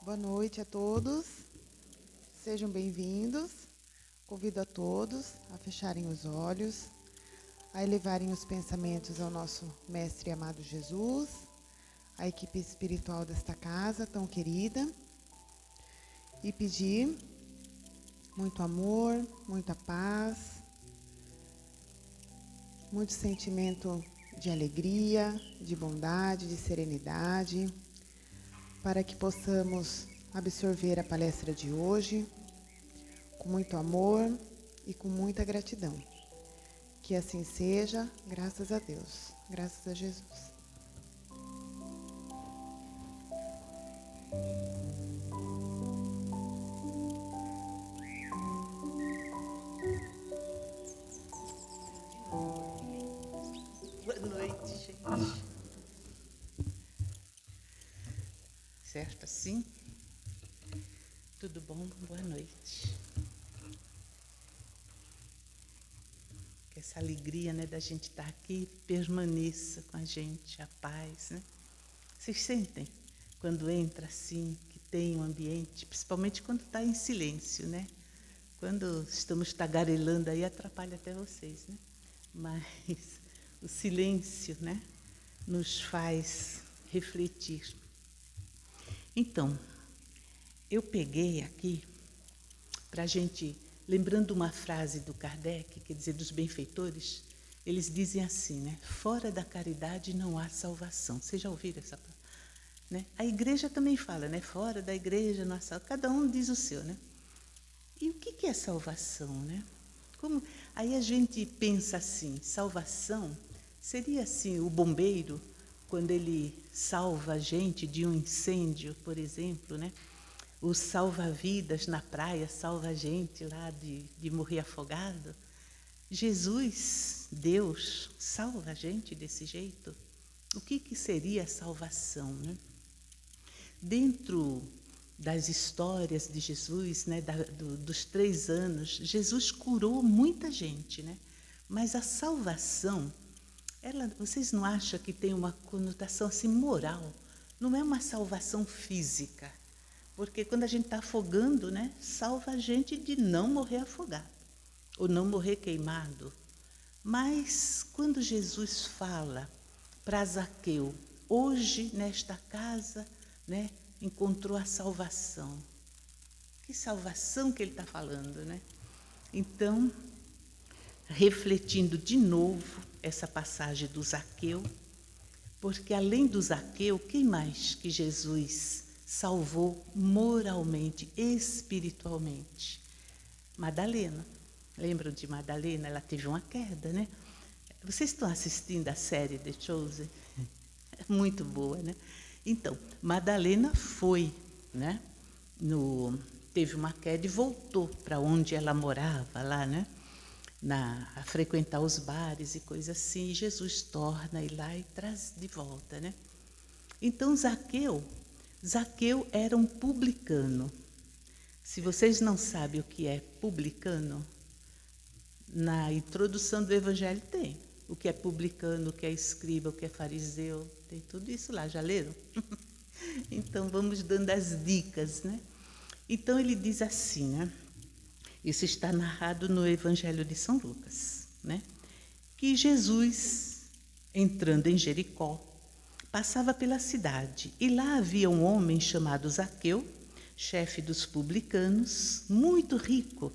Boa noite a todos, sejam bem-vindos. Convido a todos a fecharem os olhos, a elevarem os pensamentos ao nosso Mestre amado Jesus, à equipe espiritual desta casa tão querida, e pedir muito amor, muita paz, muito sentimento de alegria, de bondade, de serenidade, para que possamos absorver a palestra de hoje com muito amor e com muita gratidão. Que assim seja, graças a Deus, graças a Jesus. Boa noite, gente. Certo assim? Tudo bom? Boa noite. Que essa alegria, né, da gente estar aqui permaneça com a gente, a paz, né? Vocês sentem quando entra assim, que tem um ambiente, principalmente quando está em silêncio, né? Quando estamos tagarelando aí atrapalha até vocês, né? Mas o silêncio, né, nos faz refletir. Então, eu peguei aqui para a gente, lembrando uma frase do Kardec, quer dizer, dos benfeitores, eles dizem assim, né? Fora da caridade não há salvação. Vocês já ouviram essa palavra? Né? A igreja também fala, né? Fora da igreja não há salvação. Cada um diz o seu, né? E o que é salvação, né? Aí a gente pensa assim, salvação seria assim, o bombeiro, quando ele salva a gente de um incêndio, por exemplo, né? O salva-vidas na praia salva a gente lá de morrer afogado. Jesus, Deus, salva a gente desse jeito. O que seria a salvação, né? Dentro das histórias de Jesus, né, dos 3 anos, Jesus curou muita gente, né? Mas a salvação, vocês não acham que tem uma conotação assim moral? Não é uma salvação física, porque quando a gente está afogando, né, salva a gente de não morrer afogado ou não morrer queimado. Mas quando Jesus fala para Zaqueu, hoje nesta casa, né, encontrou a salvação. Que salvação que ele está falando, né? Então, refletindo de novo essa passagem do Zaqueu, porque além do Zaqueu, quem mais que Jesus salvou moralmente, espiritualmente? Madalena. Lembram de Madalena? Ela teve uma queda, né? Vocês estão assistindo a série The Chosen? É muito boa, né? Então, Madalena foi, né? Teve uma queda e voltou para onde ela morava, lá, né? A frequentar os bares e coisas assim. E Jesus torna a ir lá e traz de volta, né? Então, Zaqueu era um publicano. Se vocês não sabem o que é publicano, na introdução do Evangelho tem. O que é publicano, o que é escriba, o que é fariseu, tem tudo isso lá, já leram? Então, vamos dando as dicas, né? Então, ele diz assim, né? Isso está narrado no Evangelho de São Lucas, né? Que Jesus, entrando em Jericó, passava pela cidade, e lá havia um homem chamado Zaqueu, chefe dos publicanos, muito rico,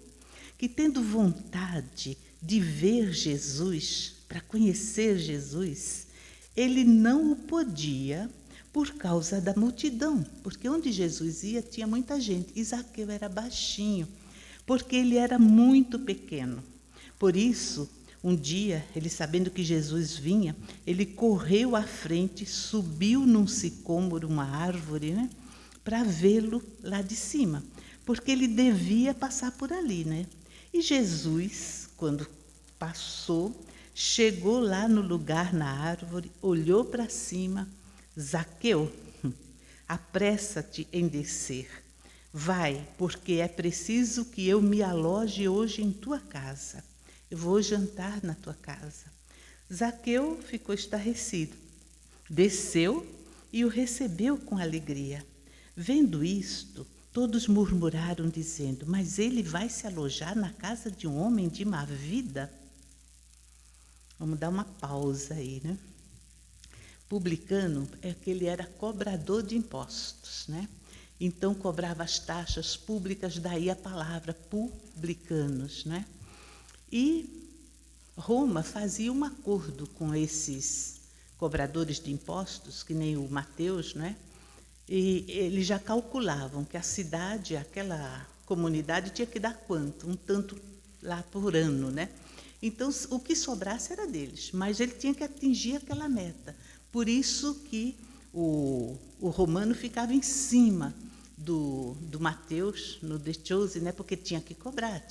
que, tendo vontade de ver Jesus, para conhecer Jesus, ele não o podia por causa da multidão, porque onde Jesus ia tinha muita gente, e Zaqueu era baixinho, porque ele era muito pequeno. Por isso, um dia, ele sabendo que Jesus vinha, ele correu à frente, subiu num sicômoro, uma árvore, né, para vê-lo lá de cima, porque ele devia passar por ali, né? E Jesus, quando passou, chegou lá no lugar, na árvore, olhou para cima. Zaqueu, apressa-te em descer. Vai, porque é preciso que eu me aloje hoje em tua casa. Eu vou jantar na tua casa. Zaqueu ficou estarrecido. desceu e o recebeu com alegria. Vendo isto, todos murmuraram, dizendo: mas ele vai se alojar na casa de um homem de má vida? Vamos dar uma pausa aí, né? Publicano é que ele era cobrador de impostos, né? Então cobrava as taxas públicas, daí a palavra publicanos, né? E Roma fazia um acordo com esses cobradores de impostos, que nem o Mateus, né? E eles já calculavam que a cidade, aquela comunidade, tinha que dar quanto? Um tanto lá por ano, né? Então, o que sobrasse era deles, mas ele tinha que atingir aquela meta. Por isso que o romano ficava em cima do Mateus, no De Chose, né? Porque tinha que cobrar,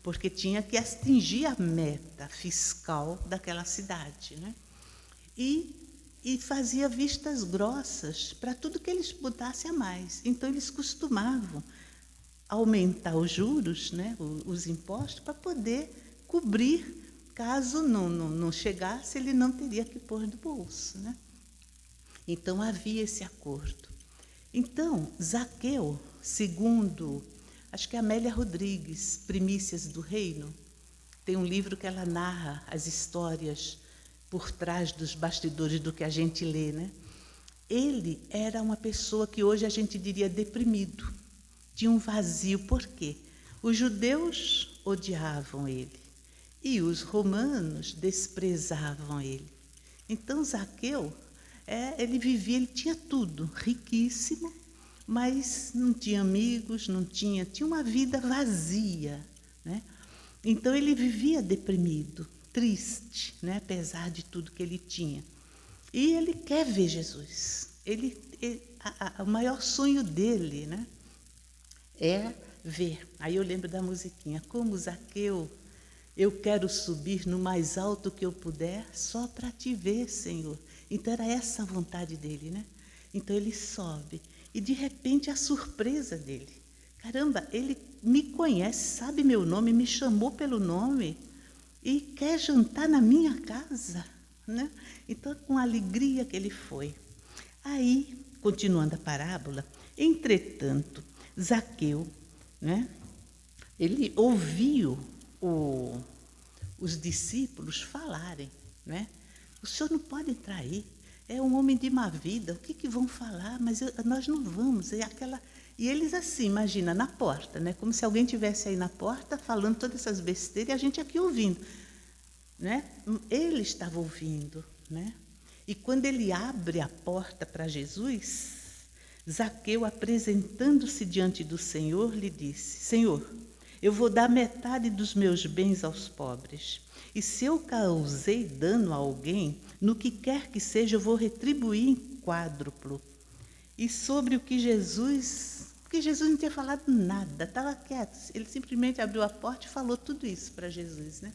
porque tinha que atingir a meta fiscal daquela cidade, né? E fazia vistas grossas para tudo que eles botassem a mais. Então, eles costumavam aumentar os juros, né, os impostos, para poder cobrir, caso não chegasse, ele não teria que pôr do bolso, né? Então, havia esse acordo. Então, Zaqueu, segundo, acho que é Amélia Rodrigues, Primícias do Reino, tem um livro que ela narra as histórias por trás dos bastidores do que a gente lê, né? Ele era uma pessoa que hoje a gente diria deprimido, tinha um vazio. Por quê? Os judeus odiavam ele e os romanos desprezavam ele. Então, Zaqueu, ele vivia, ele tinha tudo, riquíssimo, mas não tinha amigos, tinha uma vida vazia, né? Então, ele vivia deprimido, triste, né? Apesar de tudo que ele tinha. E ele quer ver Jesus. O maior sonho dele, né, é ver. Aí eu lembro da musiquinha: como Zaqueu, eu quero subir no mais alto que eu puder, só para te ver, Senhor. Então era essa a vontade dele, né? Então ele sobe e de repente a surpresa dele: caramba, ele me conhece, sabe meu nome, me chamou pelo nome e quer jantar na minha casa, né? Então, com alegria que ele foi. Aí, continuando a parábola, entretanto, Zaqueu, né, ele ouviu os discípulos falarem, né? O senhor não pode entrar aí, é um homem de má vida, o que vão falar? Mas nós não vamos. E eles assim, imagina, na porta, né? Como se alguém estivesse aí na porta falando todas essas besteiras e a gente aqui ouvindo, né? Ele estava ouvindo, né? E quando ele abre a porta para Jesus, Zaqueu, apresentando-se diante do Senhor, lhe disse: Senhor, eu vou dar metade dos meus bens aos pobres. E se eu causei dano a alguém, no que quer que seja, eu vou retribuir em quádruplo. E sobre porque Jesus não tinha falado nada, estava quieto. Ele simplesmente abriu a porta e falou tudo isso para Jesus, né?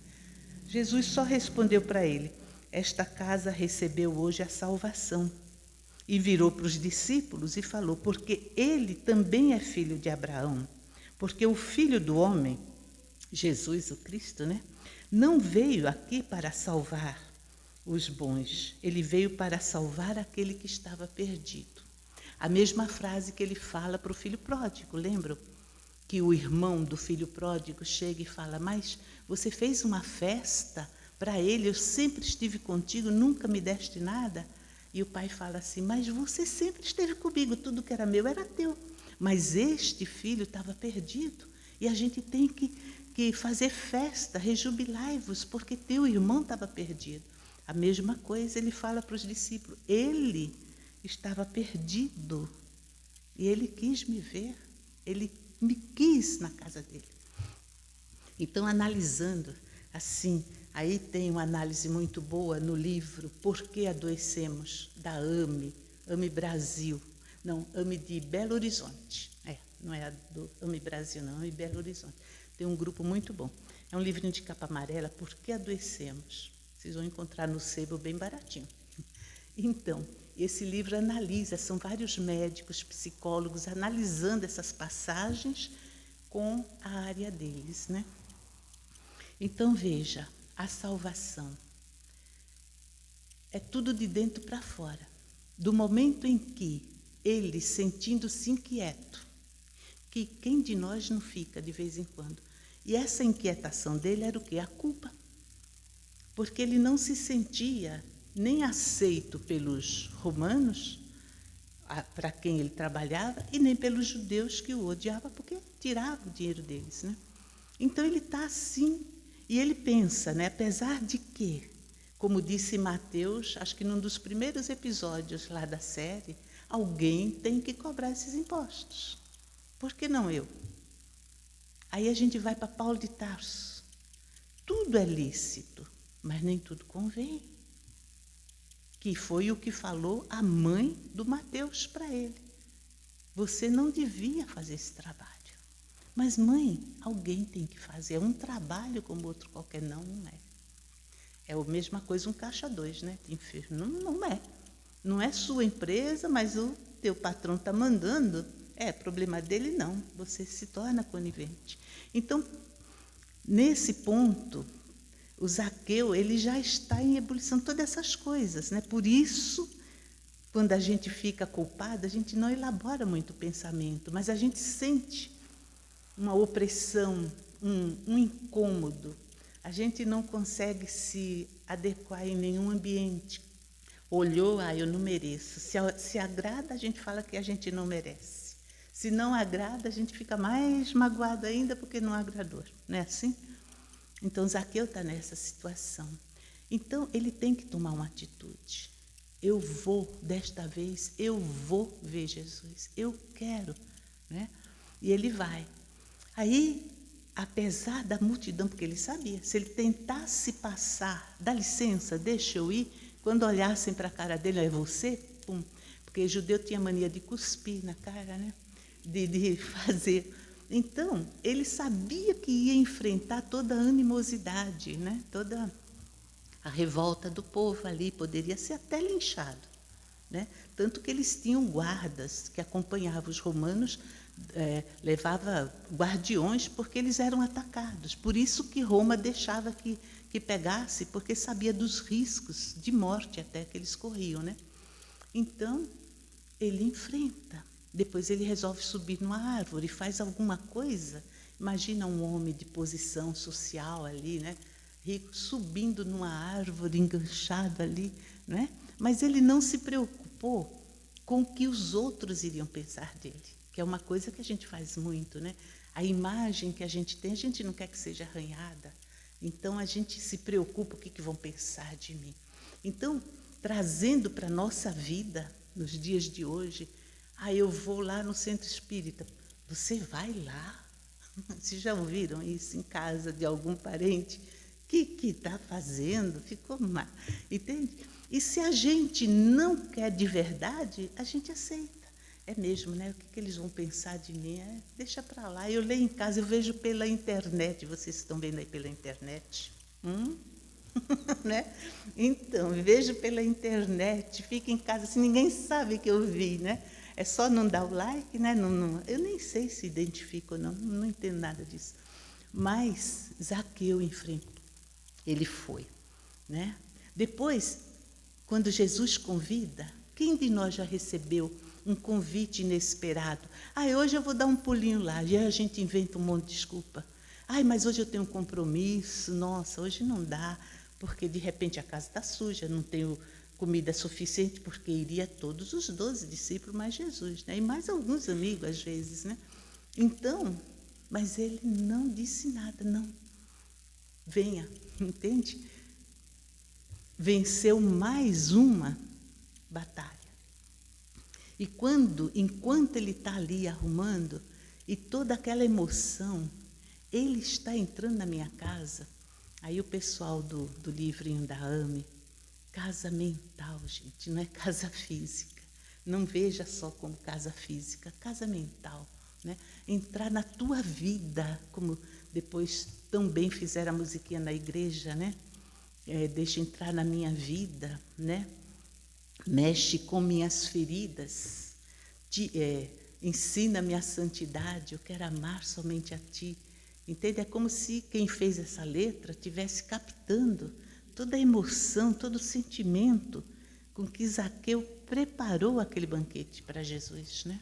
Jesus só respondeu para ele: esta casa recebeu hoje a salvação. E virou para os discípulos e falou: porque ele também é filho de Abraão. Porque o Filho do Homem, Jesus, o Cristo, né, não veio aqui para salvar os bons. Ele veio para salvar aquele que estava perdido. A mesma frase que ele fala para o filho pródigo, lembram? Que o irmão do filho pródigo chega e fala: mas você fez uma festa para ele, eu sempre estive contigo, nunca me deste nada. E o pai fala assim: mas você sempre esteve comigo, tudo que era meu era teu. Mas este filho estava perdido e a gente tem que fazer festa, rejubilai-vos, porque teu irmão estava perdido. A mesma coisa ele fala para os discípulos: ele estava perdido e ele quis me ver, ele me quis na casa dele. Então, analisando assim, aí tem uma análise muito boa no livro Por que Adoecemos, da AME Brasil. Não, AME de Belo Horizonte. Não é a do AME Brasil, não, AME Belo Horizonte. Tem um grupo muito bom. É um livrinho de capa amarela, Por que Adoecemos. Vocês vão encontrar no sebo bem baratinho. Então, esse livro analisa, são vários médicos, psicólogos, analisando essas passagens com a área deles, né? Então, veja, a salvação. é tudo de dentro para fora. Do momento em que ele, sentindo-se inquieto, que quem de nós não fica de vez em quando? E essa inquietação dele era o quê? A culpa. Porque ele não se sentia nem aceito pelos romanos, para quem ele trabalhava, e nem pelos judeus que o odiavam, porque tirava o dinheiro deles, né? Então ele está assim, e ele pensa, né, apesar de que, como disse Mateus, acho que num dos primeiros episódios lá da série, alguém tem que cobrar esses impostos. Por que não eu? Aí a gente vai para Paulo de Tarso. Tudo é lícito, mas nem tudo convém. Que foi o que falou a mãe do Mateus para ele. Você não devia fazer esse trabalho. Mas, mãe, alguém tem que fazer. É um trabalho como outro qualquer. Não, não é. É a mesma coisa um caixa 2, né? De enfermo. Não, não é. Não é sua empresa, mas o teu patrão está mandando. É problema dele, não. Você se torna conivente. Então, nesse ponto, o Zaqueu, ele já está em ebulição, todas essas coisas, né? Por isso, quando a gente fica culpada, a gente não elabora muito o pensamento, mas a gente sente uma opressão, um incômodo. A gente não consegue se adequar em nenhum ambiente. Olhou, eu não mereço. Se agrada, a gente fala que a gente não merece. Se não agrada, a gente fica mais magoado ainda porque não agradou. Não é assim? Então, Zaqueu está nessa situação. Então, ele tem que tomar uma atitude. Eu vou, desta vez, eu vou ver Jesus. Eu quero, né? E ele vai. Aí, apesar da multidão, porque ele sabia, se ele tentasse passar, dá licença, deixa eu ir, quando olhassem para a cara dele, é você? Pum. Porque judeu tinha mania de cuspir na cara, né? De fazer. Então, ele sabia que ia enfrentar toda a animosidade, né? Toda a revolta do povo ali, poderia ser até linchado, né? Tanto que eles tinham guardas que acompanhavam os romanos, levava guardiões porque eles eram atacados. Por isso que Roma deixava que pegasse, porque sabia dos riscos de morte até que eles corriam, né? Então, ele enfrenta. Depois ele resolve subir numa árvore, faz alguma coisa. Imagina um homem de posição social ali, né? Rico, subindo numa árvore, enganchado ali, né? Mas ele não se preocupou com o que os outros iriam pensar dele, que é uma coisa que a gente faz muito, né? A imagem que a gente tem, a gente não quer que seja arranhada. Então, a gente se preocupa o que vão pensar de mim. Então, trazendo para a nossa vida, nos dias de hoje, eu vou lá no centro espírita. Você vai lá? Vocês já ouviram isso em casa de algum parente? O que está fazendo? Ficou mal. Entende? E se a gente não quer de verdade, a gente aceita. É mesmo, né? O que eles vão pensar de mim? Deixa para lá. Eu leio em casa, eu vejo pela internet. Vocês estão vendo aí pela internet? Né? Então, vejo pela internet, fico em casa, assim, ninguém sabe que eu vi, né? É só não dar o like, né? Eu nem sei se identifico ou não, não entendo nada disso. Mas Zaqueu enfrentou, ele foi, né? Depois, quando Jesus convida, quem de nós já recebeu um convite inesperado? Hoje eu vou dar um pulinho lá, e aí a gente inventa um monte de desculpa. Mas hoje eu tenho um compromisso, nossa, hoje não dá, porque de repente a casa está suja, não tenho comida suficiente, porque iria todos os 12 discípulos, mais Jesus, né? E mais alguns amigos, às vezes, né? Então, mas ele não disse nada, não. Venha, entende? Venceu mais uma batalha. E enquanto ele está ali arrumando, e toda aquela emoção, ele está entrando na minha casa. Aí o pessoal do livrinho da AME, casa mental, gente, não é casa física. Não veja só como casa física, casa mental, né? Entrar na tua vida, como depois tão bem fizeram a musiquinha na igreja, né? Deixa entrar na minha vida, né? Mexe com minhas feridas, ensina-me a santidade, eu quero amar somente a ti. Entende? É como se quem fez essa letra estivesse captando toda a emoção, todo o sentimento com que Zaqueu preparou aquele banquete para Jesus, né?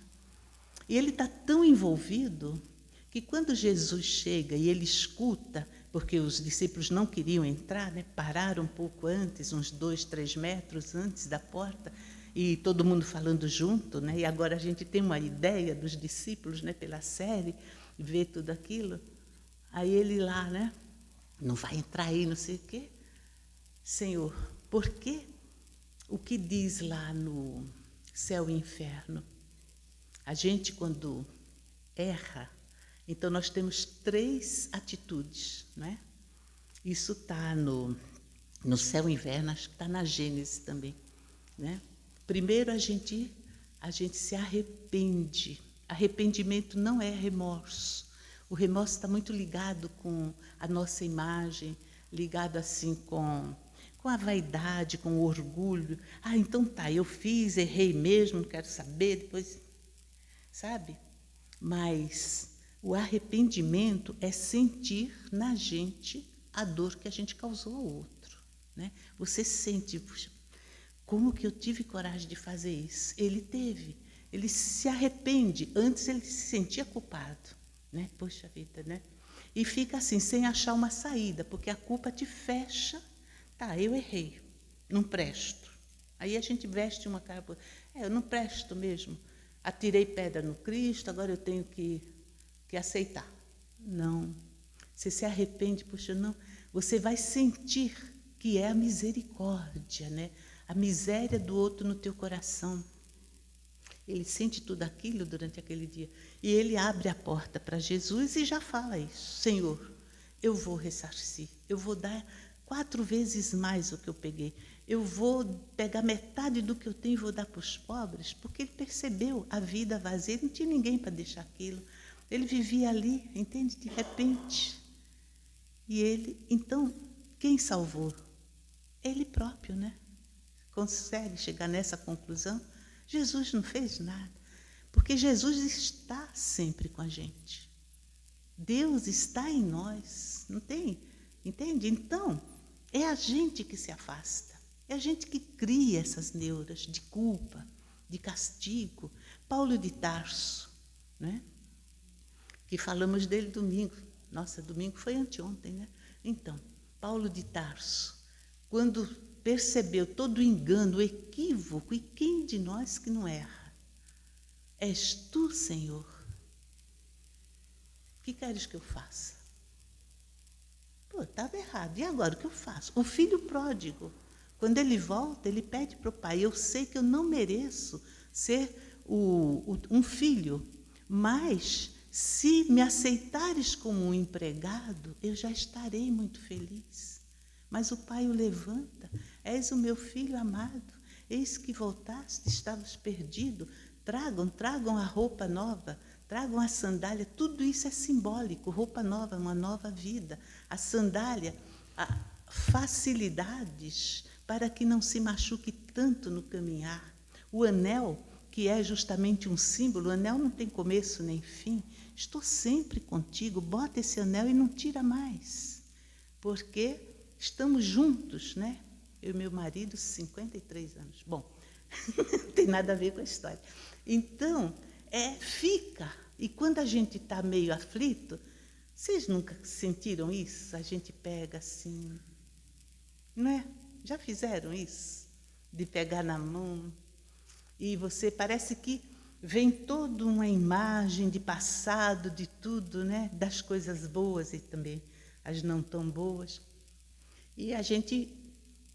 E ele está tão envolvido que quando Jesus chega e ele escuta, porque os discípulos não queriam entrar, né? Pararam um pouco antes, uns 2, 3 metros antes da porta, e todo mundo falando junto, né? E agora a gente tem uma ideia dos discípulos, né? Pela série, ver tudo aquilo. Aí ele lá, né? Não vai entrar aí, não sei o quê. Senhor, por quê? O que diz lá no céu e inferno? A gente, quando erra, então nós temos 3 atitudes, né? Isso está no céu e inferno, acho que está na Gênesis também, né? Primeiro a gente se arrepende. Arrependimento não é remorso. O remorso está muito ligado com a nossa imagem, ligado assim com a vaidade, com o orgulho. Ah, então tá, eu fiz, errei mesmo, não quero saber, depois, sabe? Mas o arrependimento é sentir na gente a dor que a gente causou ao outro, né? Você sente, puxa, como que eu tive coragem de fazer isso? Ele teve. Ele se arrepende. Antes ele se sentia culpado, né? Poxa vida, né? E fica assim, sem achar uma saída, porque a culpa te fecha. Tá, eu errei, não presto. Aí a gente veste uma cara, eu não presto mesmo. Atirei pedra no Cristo, agora eu tenho que aceitar. Não. Você se arrepende, puxa, não. Você vai sentir que é a misericórdia, né? A miséria do outro no teu coração. Ele sente tudo aquilo durante aquele dia. E ele abre a porta para Jesus e já fala isso. Senhor, eu vou ressarcir. Eu vou dar 4 vezes mais o que eu peguei. Eu vou pegar metade do que eu tenho e vou dar para os pobres. Porque ele percebeu a vida vazia. Ele não tinha ninguém para deixar aquilo. Ele vivia ali, entende? De repente. E ele, então, quem salvou? Ele próprio, né? Consegue chegar nessa conclusão? Jesus não fez nada, porque Jesus está sempre com a gente. Deus está em nós, não tem? Entende? Então, é a gente que se afasta, é a gente que cria essas neuras de culpa, de castigo. Paulo de Tarso, né? Que falamos dele domingo. Nossa, domingo foi anteontem, né? Então, Paulo de Tarso, quando percebeu todo o engano, o equívoco, e quem de nós que não erra? És tu, Senhor. O que queres que eu faça? Pô, estava errado. E agora, o que eu faço? O filho pródigo, quando ele volta, ele pede para o pai, eu sei que eu não mereço ser um filho, mas se me aceitares como um empregado, eu já estarei muito feliz. Mas o pai o levanta, és o meu filho amado, eis que voltaste, estavas perdido, tragam a roupa nova, tragam a sandália, tudo isso é simbólico, roupa nova, uma nova vida, a sandália, facilidades para que não se machuque tanto no caminhar, o anel, que é justamente um símbolo, o anel não tem começo nem fim, estou sempre contigo, bota esse anel e não tira mais, porque estamos juntos, né? Eu e meu marido, 53 anos. Bom, não tem nada a ver com a história. Então, fica. E quando a gente está meio aflito, vocês nunca sentiram isso? A gente pega assim, não é? Já fizeram isso? De pegar na mão e você parece que vem toda uma imagem de passado, de tudo, né? Das coisas boas e também as não tão boas. E a gente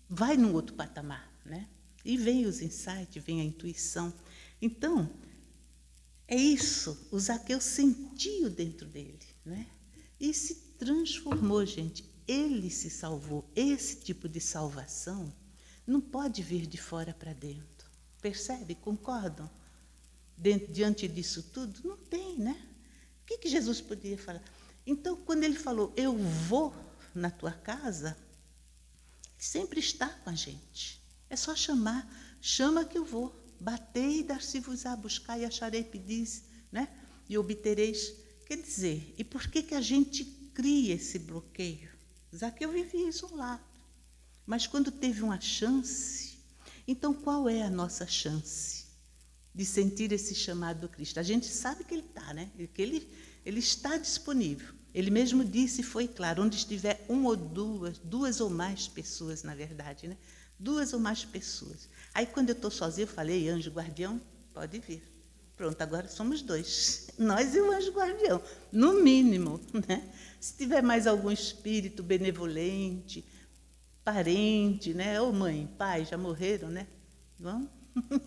vai num outro patamar, né? E vem os insights, vem a intuição. Então, é isso, o Zaqueu sentiu dentro dele, né? E se transformou, gente. Ele se salvou. Esse tipo de salvação não pode vir de fora para dentro. Percebe? Concordam? Diante disso tudo, não tem, né? O que Jesus podia falar? Então, quando ele falou, eu vou na tua casa, sempre está com a gente. É só chamar. Chama que eu vou. Batei e dar-se-vos-á, buscar e acharei, pedis, né? E obtereis. Quer dizer, e por que a gente cria esse bloqueio? Zaqueu vivia isolado. Mas quando teve uma chance, então qual é a nossa chance de sentir esse chamado do Cristo? A gente sabe que ele está, né? Que ele está disponível. Ele mesmo disse, foi claro, onde estiver um ou duas ou mais pessoas, na verdade, né? 2 ou mais pessoas. Aí, quando eu estou sozinha, eu falei, anjo guardião, pode vir. Pronto, agora somos 2, nós e o anjo guardião, no mínimo, né? Se tiver mais algum espírito benevolente, parente, né? Ou mãe, pai, já morreram, né? Vamos?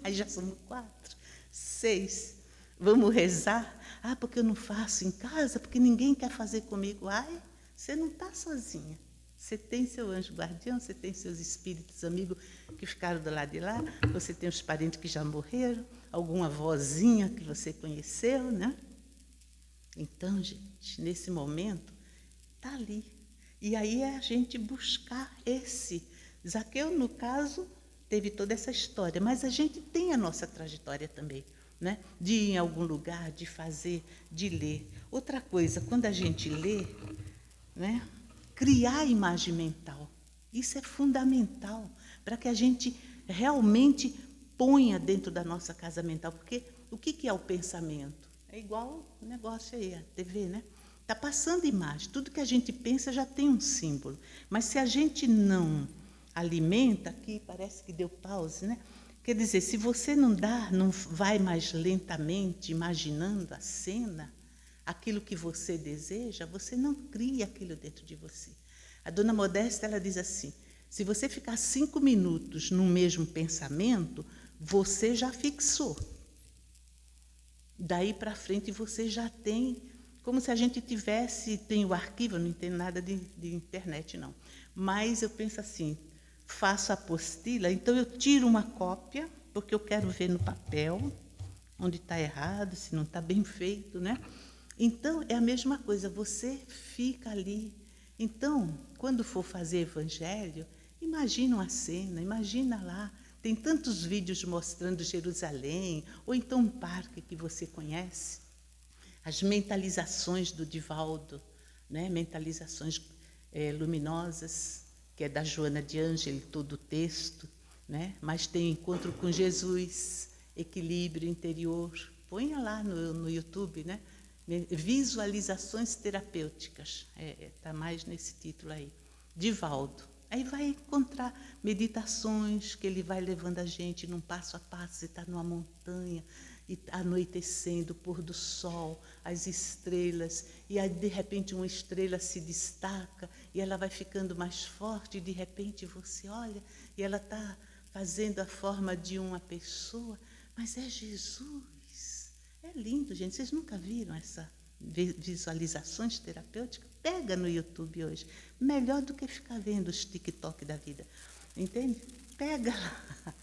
Aí já somos 4, 6. Vamos rezar? Ah, porque eu não faço em casa, porque ninguém quer fazer comigo. Ai, você não está sozinha. Você tem seu anjo guardião, você tem seus espíritos amigos que ficaram do lado de lá, você tem os parentes que já morreram, alguma vozinha que você conheceu, né? Então, gente, nesse momento, está ali. E aí é a gente buscar esse. Zaqueu, no caso, teve toda essa história, mas a gente tem a nossa trajetória também, né? De ir em algum lugar, de fazer, de ler. Outra coisa, quando a gente lê, né? Criar a imagem mental. Isso é fundamental para que a gente realmente ponha dentro da nossa casa mental. Porque o que é o pensamento? É igual o negócio aí, a TV, né? Está passando imagem. Tudo que a gente pensa já tem um símbolo. Mas se a gente não alimenta, aqui parece que deu pause, né? Quer dizer, se você não vai mais lentamente imaginando a cena, aquilo que você deseja, você não cria aquilo dentro de você. A dona Modesta, ela diz assim, se você ficar 5 minutos no mesmo pensamento, você já fixou. Daí para frente você já tem, como se a gente tem o arquivo, eu não entendo nada de internet não, mas eu penso assim, faço a apostila, então eu tiro uma cópia, porque eu quero ver no papel, onde está errado, se não está bem feito, né? Então, é a mesma coisa, você fica ali. Então, quando for fazer evangelho, imagina uma cena, imagina lá. Tem tantos vídeos mostrando Jerusalém, ou então um parque que você conhece. As mentalizações do Divaldo, né? Mentalizações luminosas, que é da Joana de Ângeli, todo o texto, né? Mas tem Encontro com Jesus, Equilíbrio Interior. Ponha lá no YouTube, né? Visualizações terapêuticas, está mais nesse título aí, Divaldo. Aí vai encontrar meditações que ele vai levando a gente num passo a passo, você está numa montanha, e anoitecendo, o pôr do sol, as estrelas, e aí de repente uma estrela se destaca, e ela vai ficando mais forte, e de repente você olha, e ela está fazendo a forma de uma pessoa, mas é Jesus. É lindo, gente. Vocês nunca viram essas visualizações terapêuticas? Pega no YouTube hoje. Melhor do que ficar vendo os TikTok da vida. Entende? Pega lá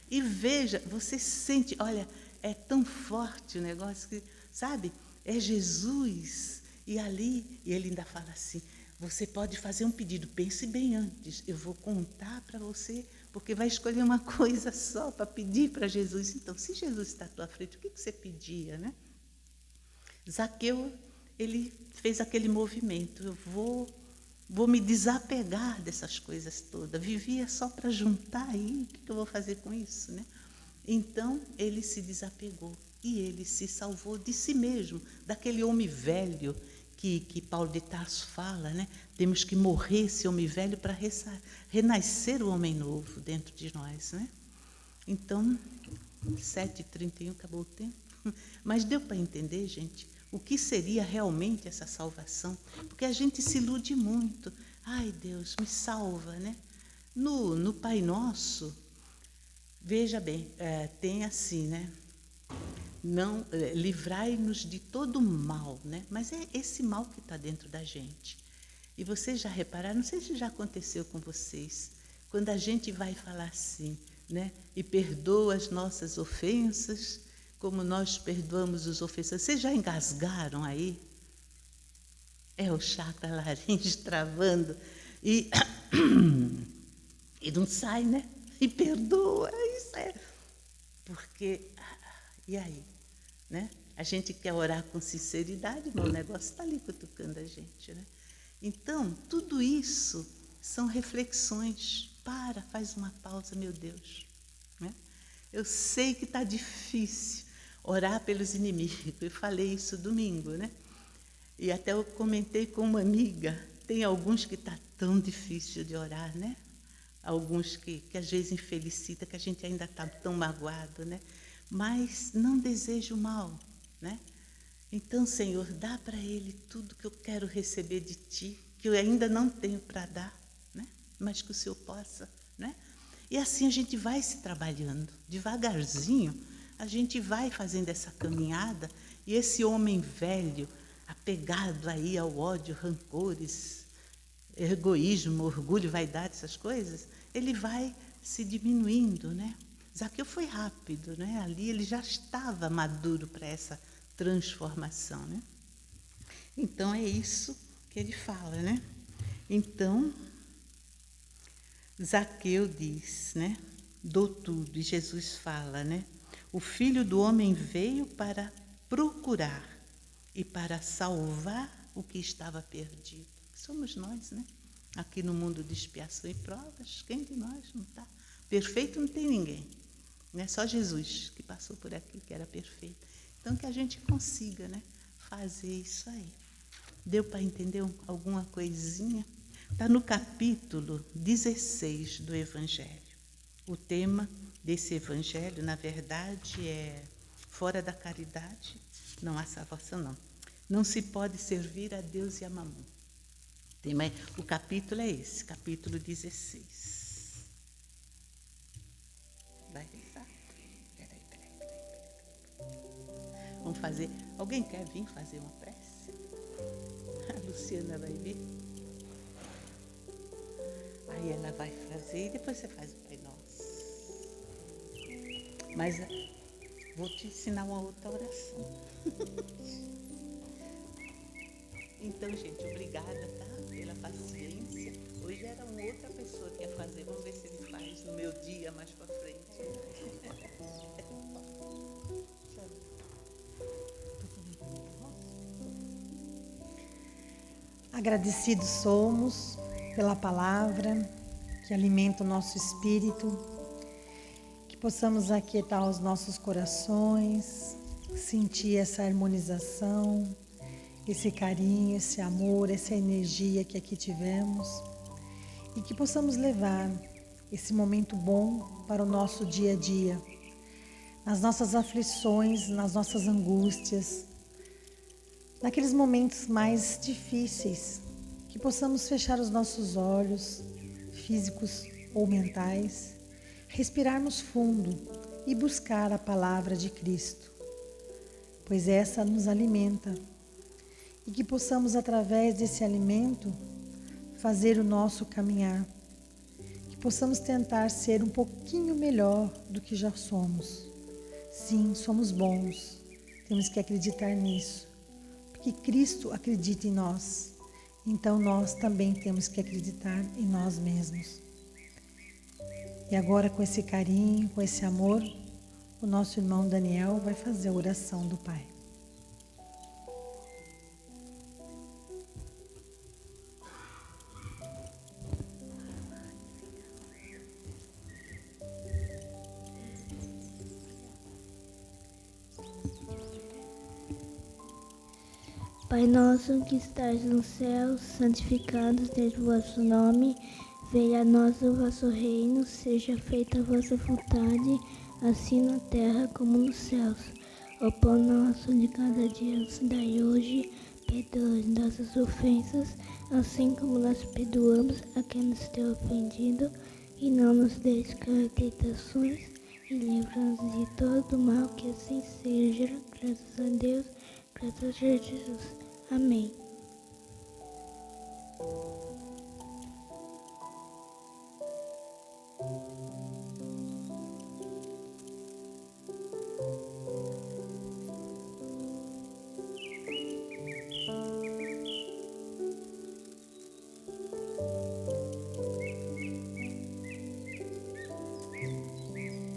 e veja. Você sente, olha, é tão forte o negócio que, sabe? É Jesus. E ali, e ele ainda fala assim, você pode fazer um pedido, pense bem antes. Eu vou contar para você, porque vai escolher uma coisa só para pedir para Jesus. Então, se Jesus está à tua frente, o que você pedia, né? Zaqueu, ele fez aquele movimento, eu vou me desapegar dessas coisas todas. Vivia só para juntar aí, o que eu vou fazer com isso, né? Então, ele se desapegou e ele se salvou de si mesmo, daquele homem velho que Paulo de Tarso fala, né? Temos que morrer esse homem velho para renascer o homem novo dentro de nós, né? Então, 7h31, acabou o tempo. Mas deu para entender, gente, o que seria realmente essa salvação? Porque a gente se ilude muito. Ai, Deus, me salva, né? No Pai Nosso, veja bem, tem assim, né? Não, livrai-nos de todo mal, né? Mas é esse mal que está dentro da gente. E vocês já repararam, não sei se já aconteceu com vocês, quando a gente vai falar assim, né? E perdoa as nossas ofensas, como nós perdoamos os ofensores. Vocês já engasgaram aí? É o chakra laríngeo travando e não sai, né? E perdoa, isso é. Porque, e aí? Né? A gente quer orar com sinceridade, mas o negócio está ali cutucando a gente, né? Então, tudo isso são reflexões faz uma pausa, meu Deus. Né? Eu sei que está difícil orar pelos inimigos. Eu falei isso domingo, né? E até eu comentei com uma amiga, tem alguns que está tão difícil de orar, né? Alguns que às vezes infelicita, que a gente ainda está tão magoado, né? Mas não desejo mal, né? Então, Senhor, dá para ele tudo que eu quero receber de Ti, que eu ainda não tenho para dar, né? Mas que o Senhor possa, né? E assim a gente vai se trabalhando, devagarzinho, a gente vai fazendo essa caminhada, e esse homem velho, apegado aí ao ódio, rancores, egoísmo, orgulho, vaidade, essas coisas, ele vai se diminuindo, né? Zaqueu foi rápido, né? Ali ele já estava maduro para essa transformação, né? Então é isso que ele fala, né? Então Zaqueu diz, né? Dou tudo, e Jesus fala, né? O Filho do Homem veio para procurar e para salvar o que estava perdido. Somos nós, né? Aqui no mundo de expiação e provas, quem de nós não está? Perfeito não tem ninguém. Né? Só Jesus que passou por aqui, que era perfeito. Então, que a gente consiga, né, fazer isso aí. Deu para entender alguma coisinha? Está no capítulo 16 do Evangelho. O tema desse Evangelho, na verdade, é fora da caridade, não há salvação, não. Não se pode servir a Deus e a Mamon. O capítulo é esse, capítulo 16. Vai pensar? Peraí. Vamos fazer. Alguém quer vir fazer uma prece? A Luciana vai vir? Aí ela vai fazer e depois você faz o Pai Nosso. Mas vou te ensinar uma outra oração. Então, gente, obrigada, tá? Pela paciência. Hoje era uma outra pessoa que ia fazer. Vamos ver se ele faz no meu dia mais para frente. Agradecidos somos pela palavra que alimenta o nosso espírito, que possamos aquietar os nossos corações, sentir essa harmonização, esse carinho, esse amor, essa energia que aqui tivemos, e que possamos levar esse momento bom para o nosso dia a dia, nas nossas aflições, nas nossas angústias, naqueles momentos mais difíceis, que possamos fechar os nossos olhos, físicos ou mentais, respirarmos fundo e buscar a palavra de Cristo, pois essa nos alimenta, e que possamos, através desse alimento, fazer o nosso caminhar, que possamos tentar ser um pouquinho melhor do que já somos. Sim, somos bons, temos que acreditar nisso, porque Cristo acredita em nós, então nós também temos que acreditar em nós mesmos. E agora, com esse carinho, com esse amor, o nosso irmão Daniel vai fazer a oração do Pai. Pai nosso que estás no céu, santificado seja o vosso nome, venha a nós o vosso reino, seja feita a vossa vontade, assim na terra como nos céus. O pão nosso de cada dia nos dai hoje, perdoa nossas ofensas, assim como nós perdoamos a quem nos tem ofendido, e não nos deixes cair em tentações, e livra-nos de todo mal, que assim seja, graças a Deus, graças a Jesus. Amém.